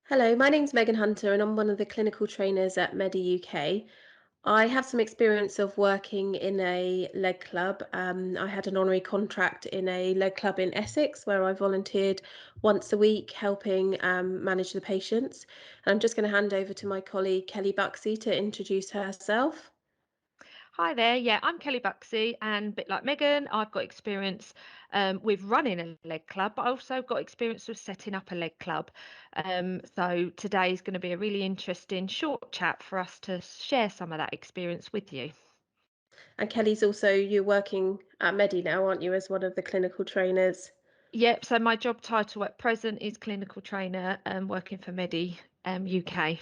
Hello, my name's Megan Hunter and I'm one of the clinical trainers at Medi UK. I have some experience of working in a leg club. I had an honorary contract in a leg club in Essex where I volunteered once a week helping manage the patients. And I'm just going to hand over to my colleague Kelly Buxey to introduce herself. Hi there. Yeah, I'm Kelly Buxey, and a bit like Megan, I've got experience with running a leg club, but I also got experience with setting up a leg club. So today is going to be a really interesting short chat for us to share some of that experience with you. And Kelly's also, you're working at Medi now, aren't you, as one of the clinical trainers? Yep. So my job title at present is clinical trainer, working for Medi UK.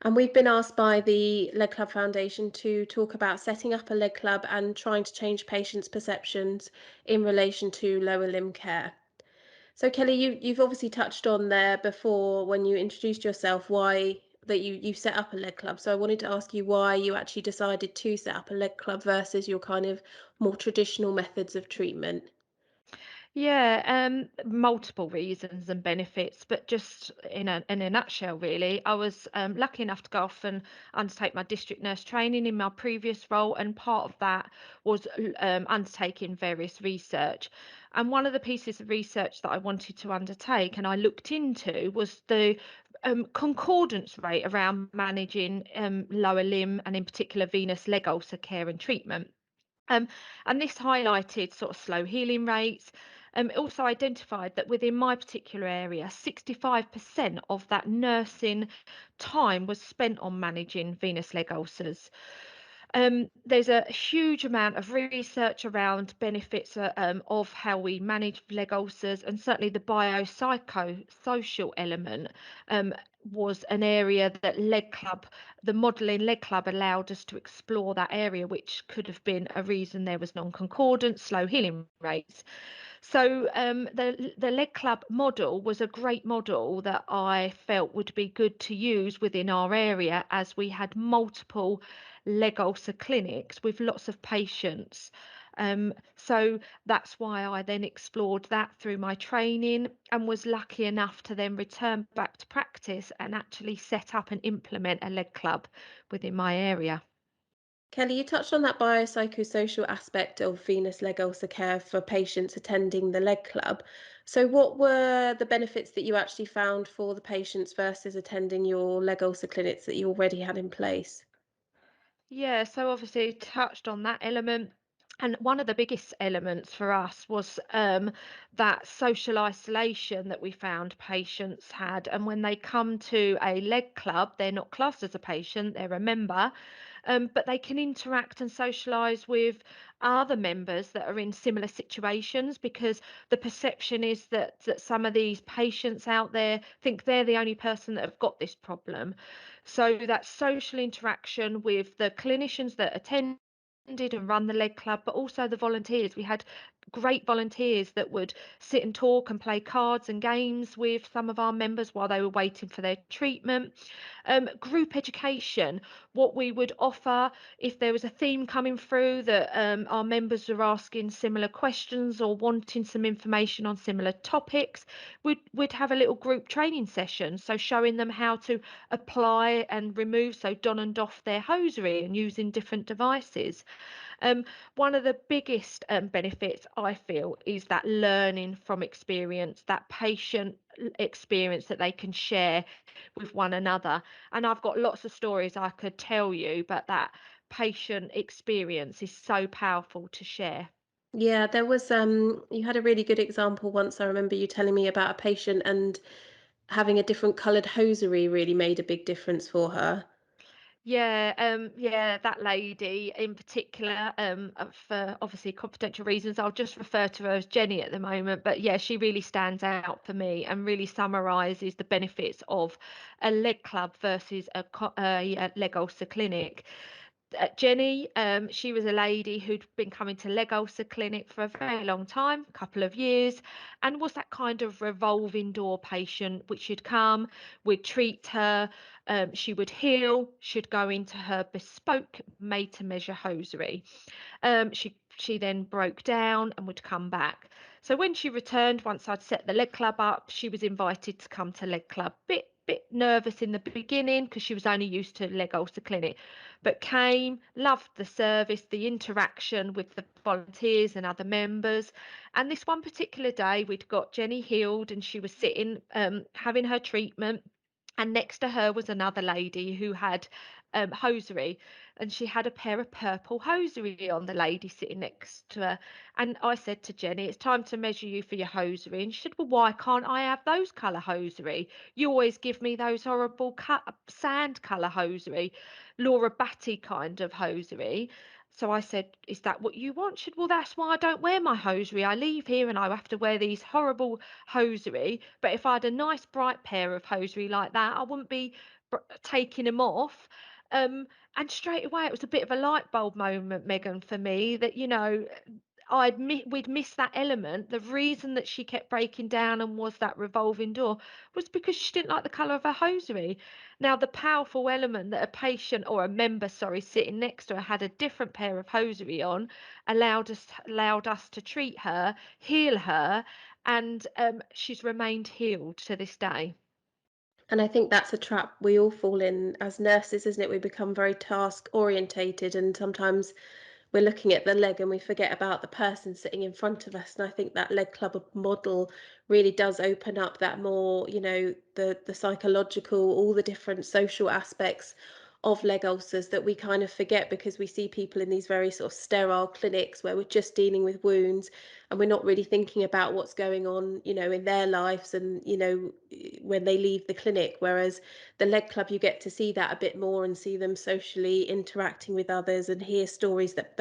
And we've been asked by the Leg Club Foundation to talk about setting up a leg club and trying to change patients' perceptions in relation to lower limb care. So Kelly, you've obviously touched on there before when you introduced yourself why that you set up a leg club. So I wanted to ask you why you actually decided to set up a leg club versus your kind of more traditional methods of treatment. Yeah, multiple reasons and benefits, but just in a nutshell, really, I was lucky enough to go off and undertake my district nurse training in my previous role, and part of that was undertaking various research. And one of the pieces of research that I wanted to undertake, and I looked into, was the concordance rate around managing lower limb and, in particular, venous leg ulcer care and treatment. Um, and this highlighted sort of slow healing rates. It also identified that within my particular area, 65% of that nursing time was spent on managing venous leg ulcers. There's a huge amount of research around benefits of how we manage leg ulcers, and certainly the biopsychosocial element was an area that the modelling leg club allowed us to explore that area, which could have been a reason there was non-concordant, slow healing rates. So the leg club model was a great model that I felt would be good to use within our area, as we had multiple leg ulcer clinics with lots of patients. So that's why I then explored that through my training and was lucky enough to then return back to practice and actually set up and implement a leg club within my area. Kelly, you touched on that biopsychosocial aspect of venous leg ulcer care for patients attending the leg club. So, what were the benefits that you actually found for the patients versus attending your leg ulcer clinics that you already had in place? Yeah, so obviously touched on that element. And one of the biggest elements for us was that social isolation that we found patients had. And when they come to a leg club, they're not classed as a patient, they're a member, but they can interact and socialise with other members that are in similar situations, because the perception is that some of these patients out there think they're the only person that have got this problem. So that social interaction with the clinicians that attended and run the leg club, but also the volunteers. We had great volunteers that would sit and talk and play cards and games with some of our members while they were waiting for their treatment. Group education, what we would offer if there was a theme coming through that our members were asking similar questions or wanting some information on similar topics, we'd have a little group training session. So showing them how to apply and remove, so don and doff their hosiery and using different devices. Um, One of the biggest benefits I feel is that learning from experience, that patient experience that they can share with one another. And I've got lots of stories I could tell you, but that patient experience is so powerful to share. Yeah, there was you had a really good example once. I remember you telling me about a patient and having a different coloured hosiery really made a big difference for her. Yeah, that lady in particular, for obviously confidential reasons, I'll just refer to her as Jenny at the moment. But yeah, she really stands out for me and really summarises the benefits of a leg club versus a leg ulcer clinic. Jenny, she was a lady who'd been coming to leg ulcer clinic for a very long time, a couple of years, and was that kind of revolving door patient which should come, we'd treat her, she would heal, she'd go into her bespoke made to measure hosiery. She then broke down and would come back. So when she returned, once I'd set the leg club up, she was invited to come to leg club. Bit nervous in the beginning because she was only used to leg ulcer clinic, but came, loved the service, the interaction with the volunteers and other members. And this one particular day, we'd got Jenny healed and she was sitting, having her treatment. And next to her was another lady who had hosiery, and she had a pair of purple hosiery on, the lady sitting next to her. And I said to Jenny, it's time to measure you for your hosiery. And she said, well, why can't I have those colour hosiery? You always give me those horrible sand colour hosiery, Laura Batty kind of hosiery. So I said, is that what you want? She said, well, that's why I don't wear my hosiery. I leave here and I have to wear these horrible hosiery. But if I had a nice bright pair of hosiery like that, I wouldn't be taking them off. Um, and straight away, it was a bit of a light bulb moment, Megan, for me that, we'd missed that element. The reason that she kept breaking down and was that revolving door was because she didn't like the colour of her hosiery. Now, the powerful element that a patient or a member, sorry, sitting next to her had a different pair of hosiery on allowed us to treat her, heal her, and she's remained healed to this day. And I think that's a trap we all fall in as nurses, isn't it? We become very task orientated, and sometimes we're looking at the leg and we forget about the person sitting in front of us. And I think that leg club model really does open up that more, the psychological, all the different social aspects of leg ulcers that we kind of forget because we see people in these very sort of sterile clinics where we're just dealing with wounds and we're not really thinking about what's going on, in their lives and, when they leave the clinic. Whereas the leg club, you get to see that a bit more and see them socially interacting with others and hear stories that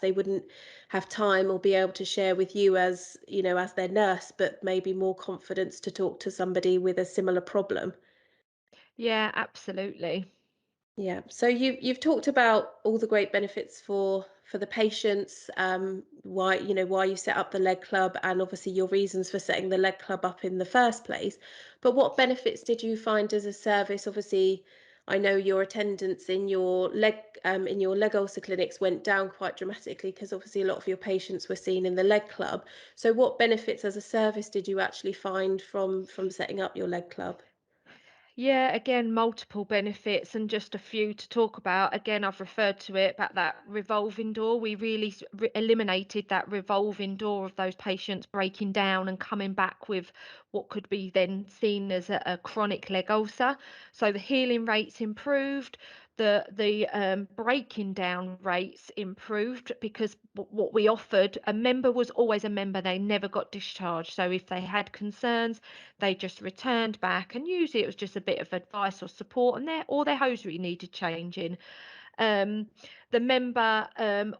they wouldn't have time or be able to share with you as, as their nurse, but maybe more confidence to talk to somebody with a similar problem. Yeah, absolutely. Yeah. So you've talked about all the great benefits for the patients, why you set up the leg club, and obviously your reasons for setting the leg club up in the first place. But what benefits did you find as a service? Obviously, I know your attendance in your leg ulcer clinics went down quite dramatically because obviously a lot of your patients were seen in the leg club. So what benefits as a service did you actually find from setting up your leg club? Yeah, again, multiple benefits and just a few to talk about. Again, I've referred to it about that revolving door. We really eliminated that revolving door of those patients breaking down and coming back with what could be then seen as a chronic leg ulcer. So the healing rates improved, the breaking down rates improved because what we offered, a member was always a member. They never got discharged. So if they had concerns, they just returned back, and usually it was just a bit of advice or support, and their hosiery needed changing. Um, the member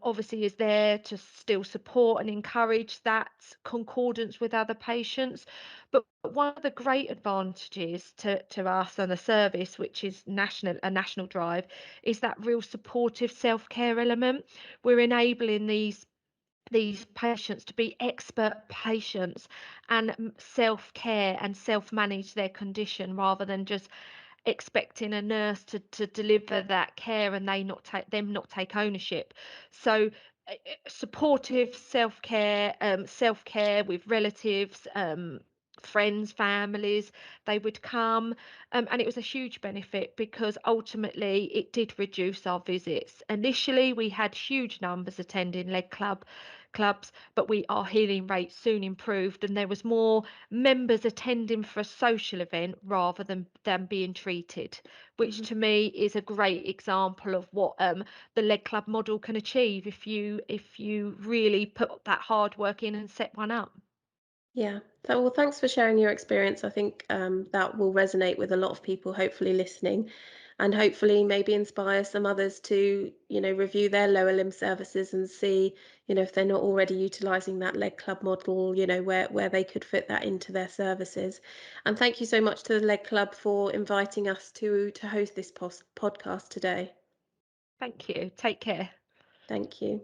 obviously is there to still support and encourage that concordance with other patients. But one of the great advantages to us and the service, which is a national drive, is that real supportive self-care element. We're enabling these patients to be expert patients and self-care and self-manage their condition rather than just expecting a nurse to deliver that care and them not take ownership. So supportive self-care with relatives, friends, families, they would come, and it was a huge benefit because ultimately it did reduce our visits. Initially we had huge numbers attending clubs, but our healing rate soon improved and there was more members attending for a social event rather than being treated, which Mhm. to me is a great example of what the leg club model can achieve if you really put that hard work in and set one up. Yeah. So, well, thanks for sharing your experience. I think that will resonate with a lot of people, hopefully listening, and hopefully maybe inspire some others to, review their lower limb services and see, if they're not already utilising that leg club model, where they could fit that into their services. And thank you so much to the leg club for inviting us to host this podcast today. Thank you. Take care. Thank you.